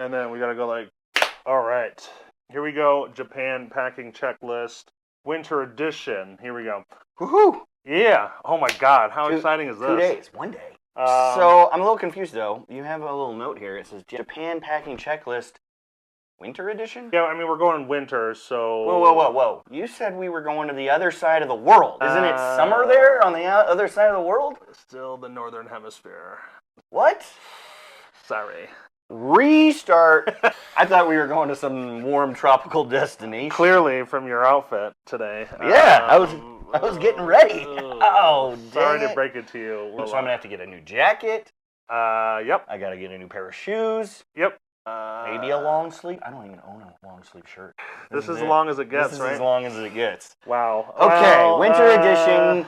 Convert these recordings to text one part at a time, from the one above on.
And then we got to go like, all right, here we go. Japan packing checklist, winter edition. Here we go. Woohoo! Yeah. Oh my God. How exciting is this? 2 days. 1 day. So I'm a little confused though. You have a little note here. It says Japan packing checklist, winter edition? Yeah, I mean, we're going winter, so... Whoa. You said we were going to the other side of the world. Isn't it summer there on the other side of the world? Still the northern hemisphere. What? Sorry. Restart. I thought we were going to some warm tropical destination. Clearly from your outfit today. Yeah, I was getting ready. Oh, sorry dang to break it to you. So I'm going to have to get a new jacket. Yep. I got to get a new pair of shoes. Yep. Maybe a long sleeve. I don't even own a long sleeve shirt. This is as long as it gets, this right? This is as long as it gets. Wow. Okay, winter edition,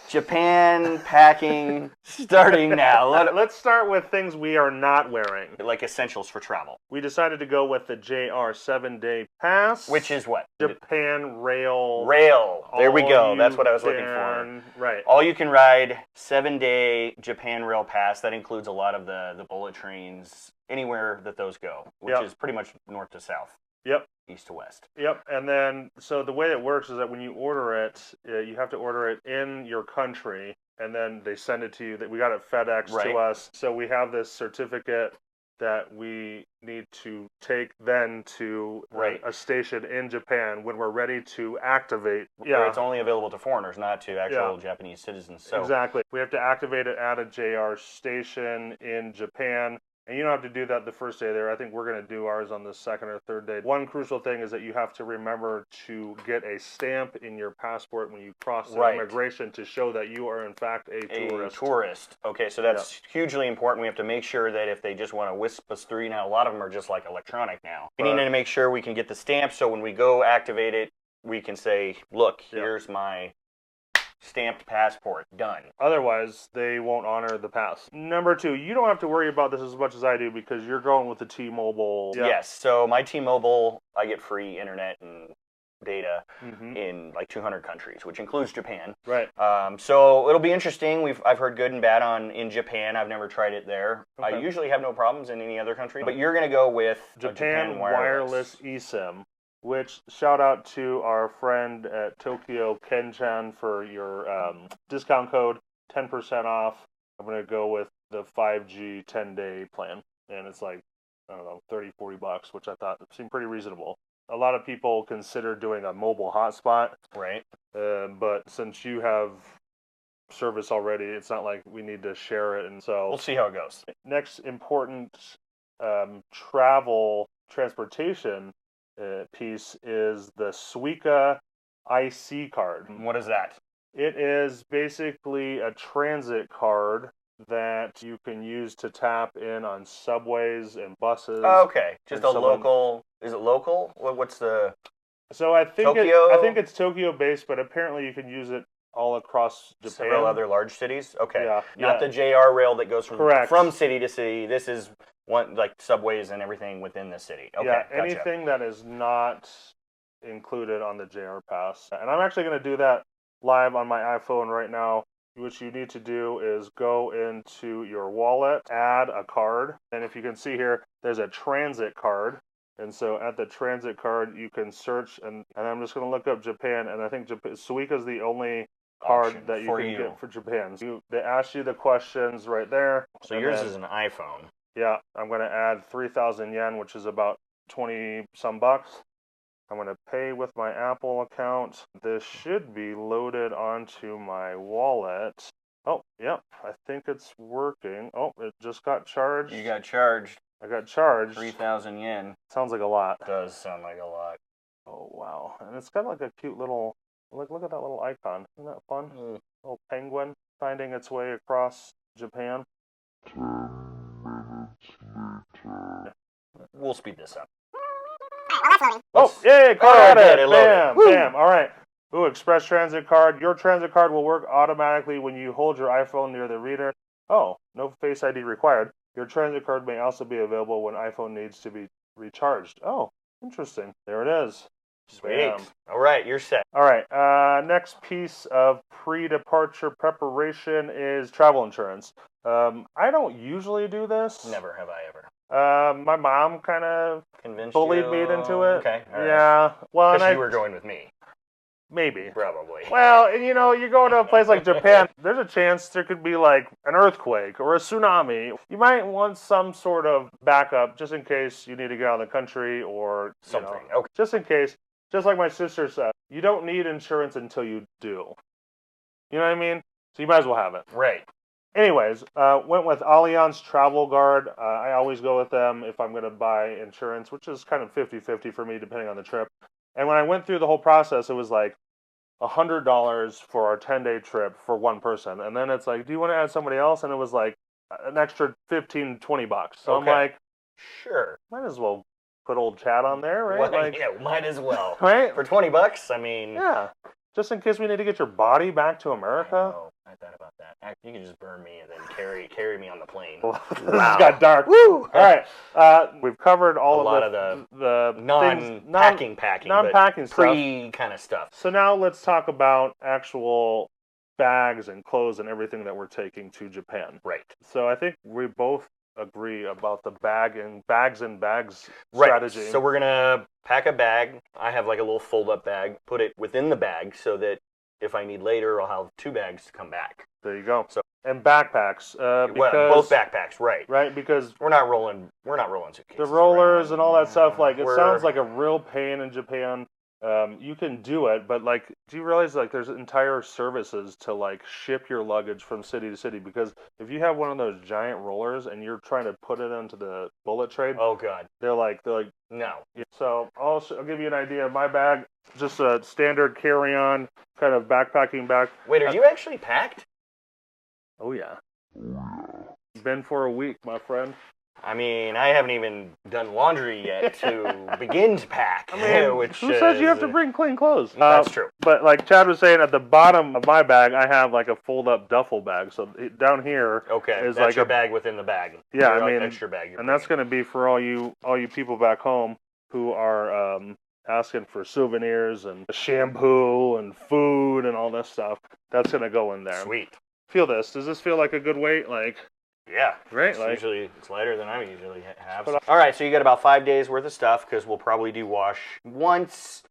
Japan packing, starting now. Let's start with things we are not wearing. Like essentials for travel. We decided to go with the JR 7-day pass. Which is what? Japan Rail. There we go. That's what I was looking for. Right. All you can ride 7-day Japan Rail pass. That includes a lot of the bullet trains, anywhere that those go, which is pretty much north to south. Yep. East to west. Yep. And then, so the way it works is that when you order it, you have to order it in your country, and then they send it to you. We got it FedEx to us. So we have this certificate that we need to take then to a station in Japan when we're ready to activate. Yeah. It's only available to foreigners, not to actual Japanese citizens. So. Exactly. We have to activate it at a JR station in Japan. And you don't have to do that the first day there. I think we're going to do ours on the second or third day. One crucial thing is that you have to remember to get a stamp in your passport when you cross the immigration to show that you are, in fact, a tourist. Okay, so that's hugely important. We have to make sure that if they just want to wisp us through, now a lot of them are just like electronic now. We need to make sure we can get the stamp so when we go activate it, we can say, look, here's my stamped passport. Done. Otherwise, they won't honor the pass. Number 2, you don't have to worry about this as much as I do because you're going with the T-Mobile. Yes, so my T-Mobile, I get free internet and data in like 200 countries, which includes Japan. Right. So it'll be interesting. I've heard good and bad in Japan. I've never tried it there. Okay. I usually have no problems in any other country. But you're going to go with Japan Wireless eSIM. Which, shout out to our friend at Tokyo Kenchan for your discount code, 10% off. I'm going to go with the 5G 10-day plan. And it's like, I don't know, $30-$40, which I thought seemed pretty reasonable. A lot of people consider doing a mobile hotspot. Right. But since you have service already, it's not like we need to share it. And so we'll see how it goes. Next important transportation piece is the Suica IC card. What is that? It is basically a transit card that you can use to tap in on subways and buses. Oh, okay, just a local. Is it local? What's the? So I think Tokyo? I think it's Tokyo based, but apparently you can use it all across Japan. Several other large cities. Okay, yeah, not the JR rail that goes from city to city. This is one like subways and everything within the city. Okay, yeah, anything that is not included on the JR Pass. And I'm actually going to do that live on my iPhone right now. What you need to do is go into your wallet, add a card, and if you can see here, there's a transit card. And so at the transit card, you can search, and I'm just going to look up Japan, and I think Suica is the only card that you can get for Japan. So they ask you the questions right there. So yours is an iPhone. Yeah, I'm going to add 3,000 yen, which is about 20-some bucks. I'm going to pay with my Apple account. This should be loaded onto my wallet. Oh, yep, I think it's working. Oh, it just got charged. You got charged. I got charged. 3,000 yen. Sounds like a lot. It does sound like a lot. Oh, wow. And it's got like a cute little, look at that little icon. Isn't that fun? Little penguin finding its way across Japan. 10 minutes later. We'll speed this up. Oh, yay, card it. Bam, Woo. bam. All right. Ooh, Express Transit Card. Your transit card will work automatically when you hold your iPhone near the reader. Oh, no Face ID required. Your transit card may also be available when iPhone needs to be recharged. Oh, interesting. There it is. Sweet. Bam. All right, you're set. All right. Next piece of pre-departure preparation is travel insurance. I don't usually do this. Never have I ever. My mom kind of Convinced bullied you? me into it. Okay. All right. Yeah. Well, Because you were going with me. maybe. Probably. Well, and you go to a place like Japan, there's a chance there could be like an earthquake or a tsunami. You might want some sort of backup just in case you need to get out of the country or Something. Okay. just in case. Just like my sister said, you don't need insurance until you do. You know what I mean? So you might as well have it. Right. Anyways, went with Allianz Travel Guard. I always go with them if I'm going to buy insurance, which is kind of 50-50 for me depending on the trip. And when I went through the whole process, it was like $100 for our 10-day trip for one person. And then it's like, do you want to add somebody else? And it was like an extra $15-20. So Okay. I'm like, sure. might as well put old Chad on there, right? Well, like, yeah, might as well. right? For $20, I mean. Yeah. Just in case we need to get your body back to America. I know. I thought about that. You can just burn me and then carry me on the plane. This got dark. Woo! All right. We've covered all of the non-packing, non-packing stuff. Pre kind of stuff. So now let's talk about actual bags and clothes and everything that we're taking to Japan. Right. So I think we both agree about the bags right. strategy. So we're gonna pack a bag. I have like a little fold-up bag. Put it within the bag so that if I need later, I'll have 2 bags to come back. There you go. So and backpacks. Because, both backpacks, right? Right, because we're not rolling suitcases. The rollers and all that stuff. Like it We're- sounds like a real pain in Japan. You can do it, but like, do you realize like there's entire services to like ship your luggage from city to city? Because if you have one of those giant rollers and you're trying to put it into the bullet train, Oh god, they're like no. So I'll give you an idea. My bag, just a standard carry-on kind of backpacking bag. Wait, are you actually packed? Oh yeah, been for a week, my friend. I mean, I haven't even done laundry yet to begin to pack. I mean, who says you have to bring clean clothes? That's true. But like Chad was saying, at the bottom of my bag, I have like a fold-up duffel bag. So down here, Okay, is that's like your bag within the bag. Yeah, Your, I mean, extra bag. And that's going to be for all you people back home who are asking for souvenirs and shampoo and food and all this stuff. That's going to go in there. Sweet. Feel this. Does this feel like a good weight? Like, yeah, right? It's lighter than I usually have. All right, so you got about 5 days worth of stuff because we'll probably do wash once,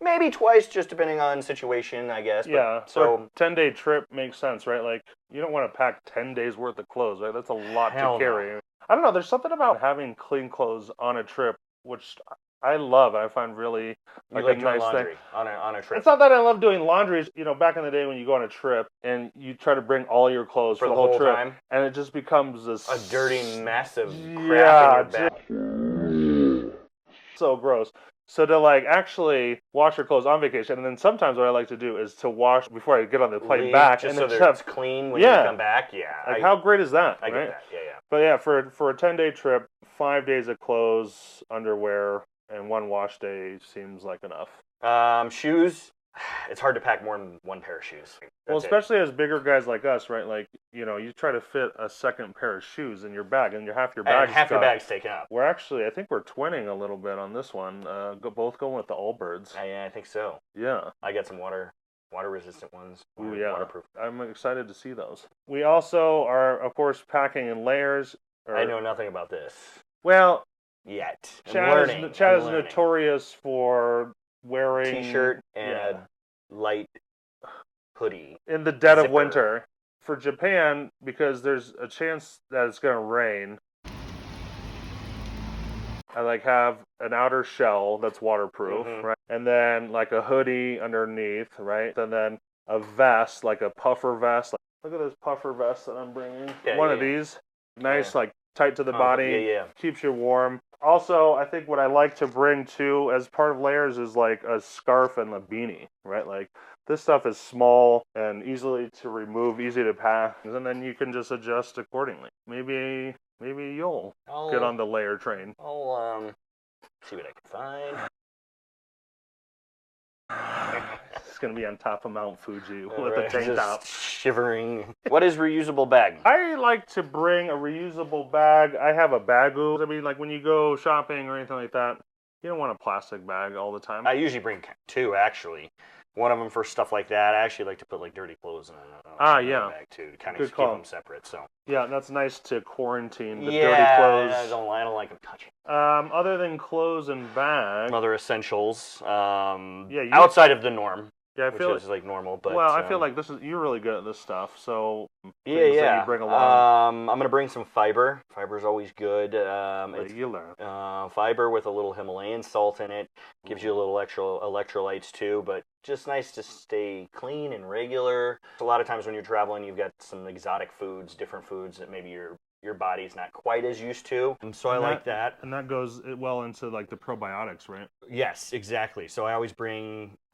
maybe twice, just depending on situation, I guess. Yeah. But, so 10-day trip makes sense, right? Like you don't want to pack 10 days worth of clothes, right? That's a lot to carry. No. I don't know. There's something about having clean clothes on a trip, which I love. I find really you like like a doing nice laundry thing. on a trip. It's not that I love doing laundry. Back in the day when you go on a trip and you try to bring all your clothes for the whole trip, time, and it just becomes this a dirty, massive crap in your bag. So gross. So to like actually wash your clothes on vacation, and then sometimes what I like to do is to wash before I get on the plane back, just and so then it's clean when you come back. Yeah, like how great is that? I right? get that. Yeah. But yeah, for a 10-day trip, 5 days of clothes, underwear, and 1 wash day seems like enough. Shoes. It's hard to pack more than 1 pair of shoes. Well, especially as bigger guys like us, right? Like, you try to fit a second pair of shoes in your bag, and half your bag's your bag's taken up. I think we're twinning a little bit on this one. Both going with the Allbirds. Yeah, I think so. Yeah. I got some water-resistant ones. Ooh, yeah. Waterproof. I'm excited to see those. We also are, of course, packing in layers. I know nothing about this. Well, yet. Chad is notorious for wearing T-shirt and a light hoodie in the dead of winter. For Japan, because there's a chance that it's going to rain, I have an outer shell that's waterproof, right? And then like a hoodie underneath, right? And then a vest, like a puffer vest. Look at this puffer vest that I'm bringing. One of these, nice, tight to the body. Keeps you warm. Also, I think what I like to bring too as part of layers is like a scarf and a beanie, right? Like this stuff is small and easily to remove, easy to pack, and then you can just adjust accordingly. Maybe you'll get on the layer train. I'll see what I can find. It's going to be on top of Mount Fuji with a tank top. Shivering. What is reusable bag? I like to bring a reusable bag. I have a bagoo. I mean, like when you go shopping or anything like that, you don't want a plastic bag all the time. I usually bring 2, actually. One of them for stuff like that. I actually like to put like dirty clothes in yeah. a bag too, to kind of Good keep call. them separate. So Yeah, that's nice to quarantine the dirty yeah, clothes. I don't like them touching. Other than clothes and bags, Other essentials. yeah, outside of the norm. yeah, I Which feel is like normal, but well, I feel like you're really good at this stuff. So yeah, things yeah. that you bring along. I'm gonna bring some fiber. Fiber's always good. Regular. Fiber with a little Himalayan salt in it gives you a little extra electrolytes too, but just nice to stay clean and regular. A lot of times when you're traveling, you've got some exotic foods, different foods that maybe your body's not quite as used to. So I like that. And that goes well into like the probiotics, right? Yes, exactly. So I always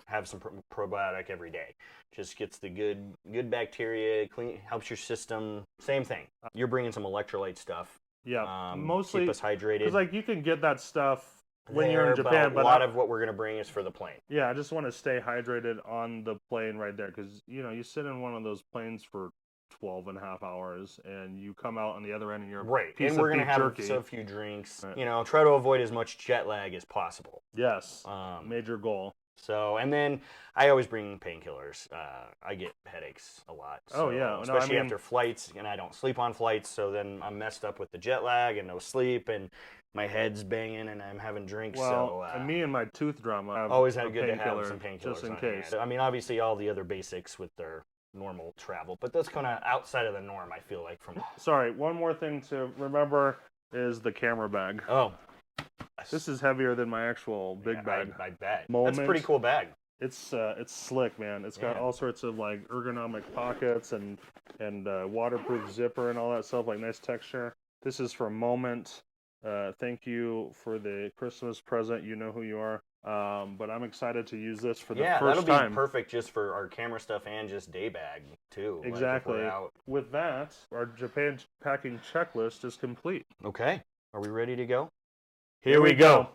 have some probiotic every day. Just gets the good bacteria, clean, helps your system. Same thing. You're bringing some electrolyte stuff. Yeah, mostly keep us hydrated. Because like you can get that stuff when you're in Japan, but a lot of what we're gonna bring is for the plane. Yeah, I just want to stay hydrated on the plane right there because you sit in one of those planes for 12.5 hours and you come out on the other end and you're right. Piece and of we're gonna beef have jerky. a few drinks. Right. Try to avoid as much jet lag as possible. Yes, major goal. So, and then I always bring painkillers. I get headaches a lot. So, especially after flights, and I don't sleep on flights, so then I'm messed up with the jet lag and no sleep, and my head's banging, and I'm having drinks. Well, and me and my tooth drama, I always had good to have some painkillers just in case. Hand. I mean, obviously, all the other basics with their normal travel, but that's kind of outside of the norm. I feel like Sorry, one more thing to remember is the camera bag. Oh. This is heavier than my actual big bag. I bet. Moment. That's a pretty cool bag. It's slick, man. It's got all sorts of like ergonomic pockets and waterproof zipper and all that stuff, like nice texture. This is for Moment. Thank you for the Christmas present. You know who you are. But I'm excited to use this for the first time. That'll be perfect just for our camera stuff and just day bag too. Exactly. With that, our Japan packing checklist is complete. Okay. Are we ready to go? Here we go.